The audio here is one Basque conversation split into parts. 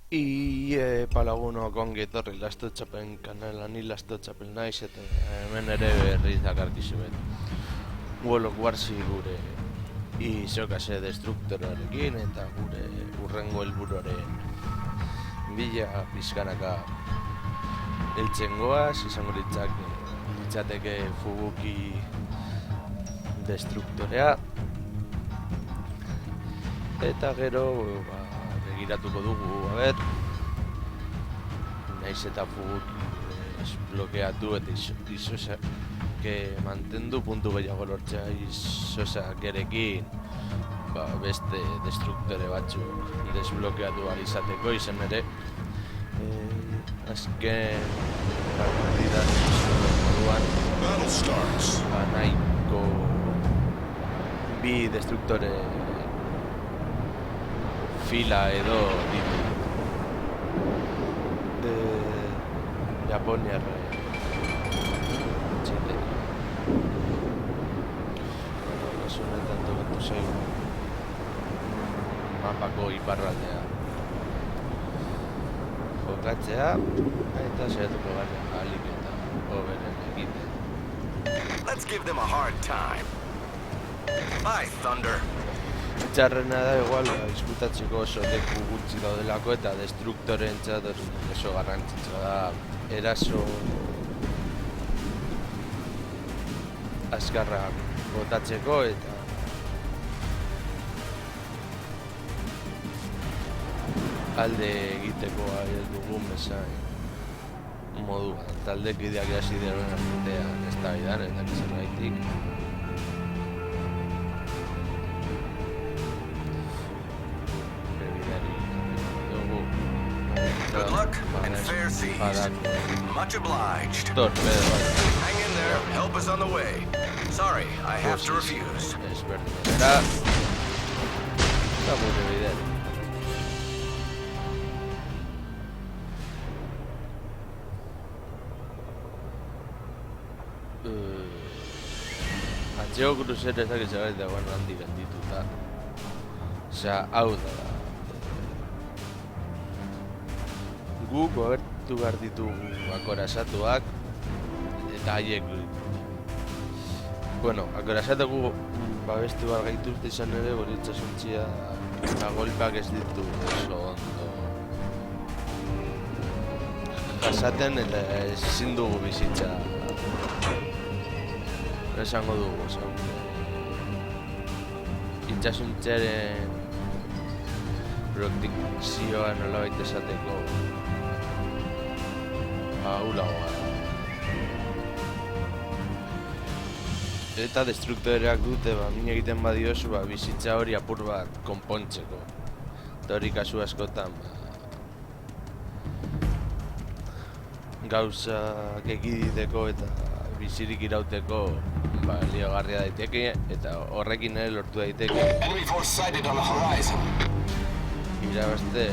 Palagunok ongi etorri Lastotxapen kanalan, ni Lastotxapen naiz eta hemen ere berriz dakarkizuet World of Warsi gure izokase destruktorarekin eta gure urrengo helburuaren bila pizkanaka heltzen goaz, izango litzateke Fubuki destruktorea eta gero begiratuko dugu, naiz eta Fubuki blokeatu eta izozak mantendu puntu gehiago lortzea izosakerekin beste destruktore batzuk desblokeatu ahal izateko, izan ere azken partidan moduan nahiko bi destruktore fila edo ditu de Japoniar txite kasu honetan tokatu zaigu mapako iparraldea jokatzea eta saiatuko gara ahalik eta hoberen egiten. Let's give them a hard time. Bye, Thunder. Txarrena da igual, izkutatzeko oso leku gutxi daudelako eta destruktorentzat oso garrantzitsua da eraso azkarra botatzeko eta alde egiteko dugun bezain moduan. Taldekideak hasi diren artean eztabaidan eta zerbaitik. Good luck and fair seas. Much obliged. Torpedo. Hang in there. Help is on the way. Sorry, I have to refuse. Está muy evidente. Atzeo crucero ezak ezagarri dagoen handi gendituta. Osea, hau da. Guk obertu behar ditugu akorazatuak eta haiek akorazatuak babestu behar gaituzte izan ere boritzasuntzia eta golpeak ez ditu oso ondo jasaten eta ezin dugu bizitza esango dugu itxasuntzearen protekzioa nolabait esateko ahulagoa eta destruktoreak dute min egiten badiozu bizitza hori apur bat konpontzeko eta hori kasu askotan gauzak ekiditeko eta bizirik irauteko baliogarria daiteke eta horrekin ere lortu daiteke irabazte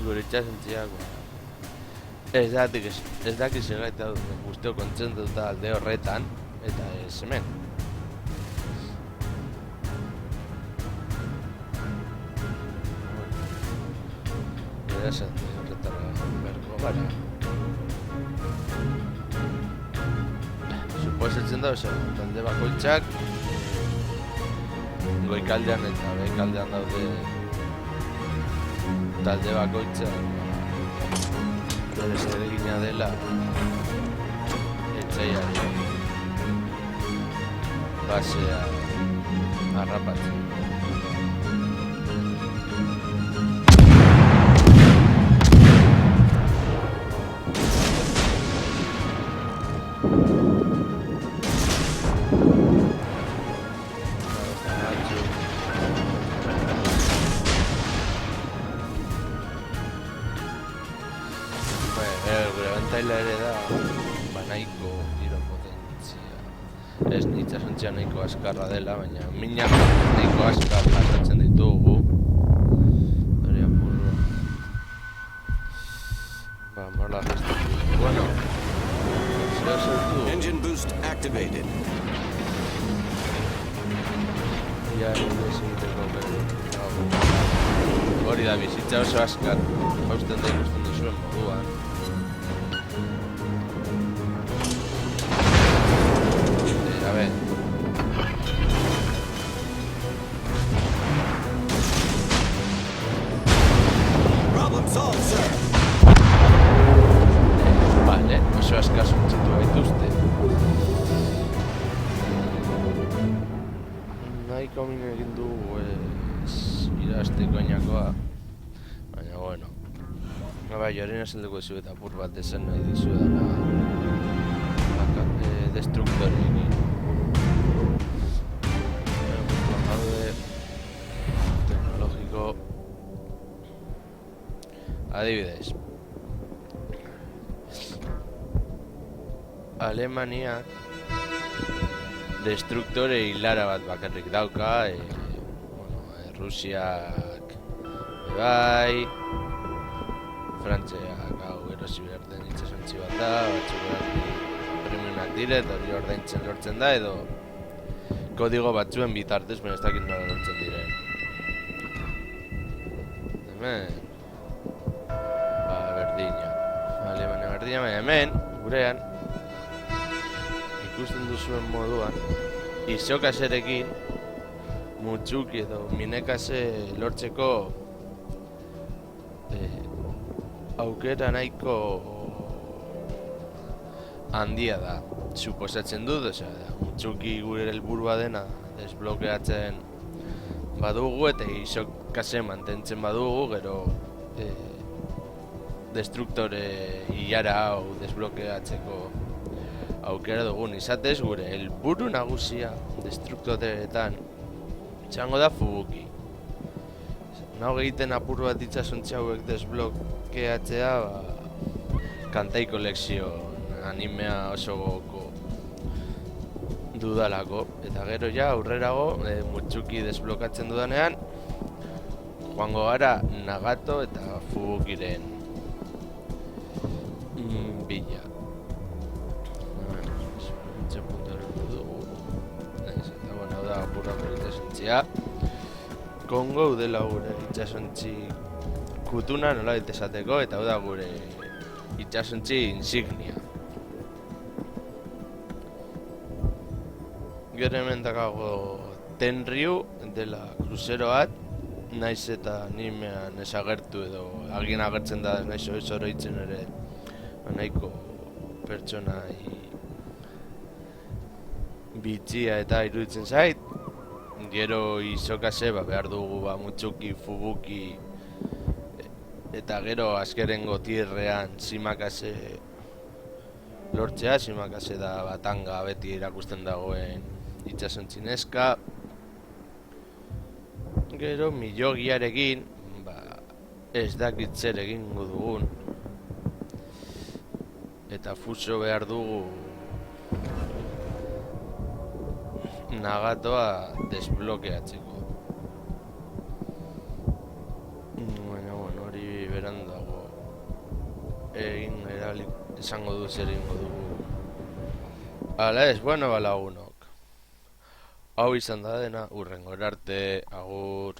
gure itxasuntziak ez dakit segaita guztio kontzentuta alde horretan eta ez hemen erasan horretara berko gara suposatzen da, talde bakoitzak goikaldean eta behikaldean daude talde bakoitzak bere zeregina dela etxaiari basea harrapatzen. Ere da nahiko tiro potentzia ez itxasuntzia nahiko askarra dela, baina minak nahiko askar jasatzen ditugu hori apurro mola gestitu. Bueno, activated. Ja, ez egiteko hori da, bizitza oso askar jausten da ikusten duzuen moduan. A ver. Problem solved, sir. Vale, oso askar suntzitu gaituzte. Nahiko min egin du irazteko inakoa. Baina, bueno. Bai, joaren esalduko zu eta apur bat esan nahi dizu dana destruktorekin. Gaude teknologiko adibidez. Alemaniak destruktore hilara bat bakarrik dauka, Rusiak bai, Frantziak hau erosi behar den itxasontzi bat da, batzuk premiunak dire eta hori ordaintzen lortzen da, edo kodigo batzuen bitartez, baina ez dakit nola lortzen diren. Hemen, berdina, Alemania berdina, baina hemen, gurean, ikusten duzuen moduan, izokaserekin mutxuki edo minekase lortzeko aukera nahiko handia da. Suposatzen dut, mutxuki gure helburua dena desblokeatzen badugu eta izokase mantentzen badugu, gero destruktore hilara hau desblokeatzeko aukera dugun izatez, gure helburu nagusia destruktoreetan txango da Fubuki. Nago egiten apur bat itxasontzi hauek desblokeatzea, Kantai Collection animea oso gogoko dudalako. Eta gero ja aurrerago mutxuki desblokatzen dudanean joango gara Nagato eta Fubukiren bila. Hau da apurrako itxasontzia. Kongo udela gure itxasontzi kutuna nola esateko, eta hau da gure itxasontzi insignia. Gero hemen dakago Tenryu dela kruzero bat, naiz eta animean esagertu edo agin agertzen da naiz oroitzen ere nahiko pertsonai bitxia eta iruditzen zait. Gero izokase behar dugu mutxuki, Fubuki eta gero azkerengo tierrean Shimakase lortzea. Shimakase da batanga beti erakusten dagoen itxasontzi neska. Gero Miyogiarekin ez dakit zer egingo dugun eta fuso behar dugu Nagatoa desblokeatzeko. Baina, bueno, hori berandago esango du zer egingo dugu. Hala ez, bueno, balagunok. Hau izan da dena, hurrengora arte, agur.